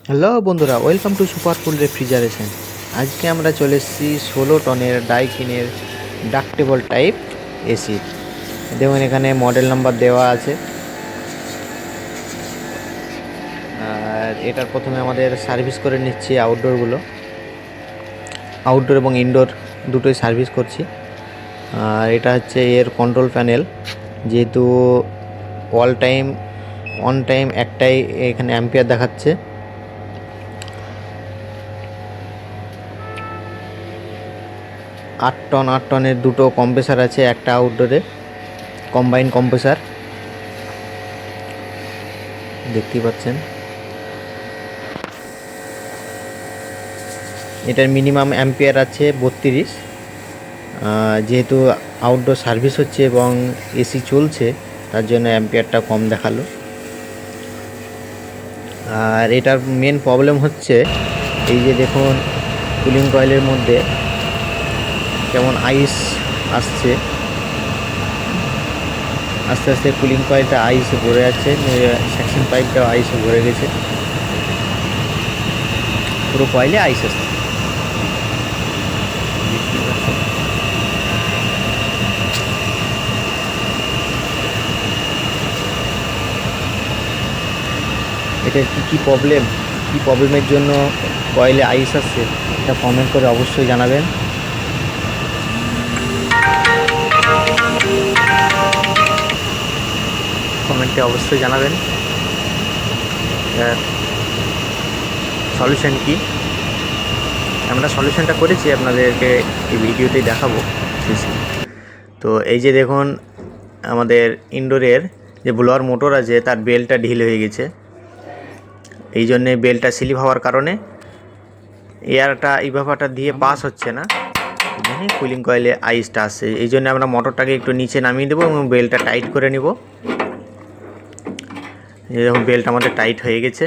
Hello বন্ধুরা, welcome to সুপারকুল refrigeration. আজকে আমরা চলে এসেছি 16 টনের ডাইকিনের ডাক্টেবল টাইপ এসি। দেখুন এখানে মডেল নাম্বার দেওয়া আছে। আর এটার প্রথমে আমাদের সার্ভিস করে নিচ্ছি আউটডোর এবং ইনডোর দুটোই সার্ভিস করছি। আর এটা হচ্ছে এর কন্ট্রোল প্যানেল, যেহেতু অন টাইম একটাই এখানে অ্যাম্পিয়ার দেখাচ্ছে। 8 টনের দুটো কম্প্রেসার আছে, একটা আউটডোরে কম্বাইন কম্প্রেসার দেখতেই পাচ্ছেন। এটার মিনিমাম অ্যাম্পিয়ার আছে 32। যেহেতু আউটডোর সার্ভিস হচ্ছে এবং এসি চলছে, তার জন্য অ্যাম্পিয়ারটা কম দেখালো। আর এটার মেন প্রবলেম হচ্ছে এই যে দেখুন, কুলিং কয়েলের মধ্যে কেমন আইস আসছে, আস্তে আস্তে কুলিং কয়েলটা আইসে ভরে যাচ্ছে, সেকশন পাইপটাও আইসে ভরে গেছে, পুরো কয়েলে আইস আসছে। এটার কী প্রবলেমের জন্য কয়েলে আইস আসছে, এটা কমেন্ট করে অবশ্যই জানাবেন। কমেন্টে অবশ্যই জানাবেন সলিউশন কি। আমরা সলিউশনটা করেছি, আপনাদেরকে এই ভিডিওতেই দেখাবো শেষে। তো এই যে দেখুন, আমাদের ইনডোরের যে ব্লোয়ার মোটর আছে তার বেলটা ঢিল হয়ে গেছে। এই জন্যে বেলটা স্লিপ হওয়ার কারণে এয়ারটা ইভাপারটা দিয়ে পাস হচ্ছে না, কুলিং কয়েলে আইসটা আসছে। এই জন্য আমরা মোটরটাকে একটু নিচে নামিয়ে দেবো এবং বেলটা টাইট করে নিব। এই দেখুন, বেলটা আমাদের টাইট হয়ে গেছে।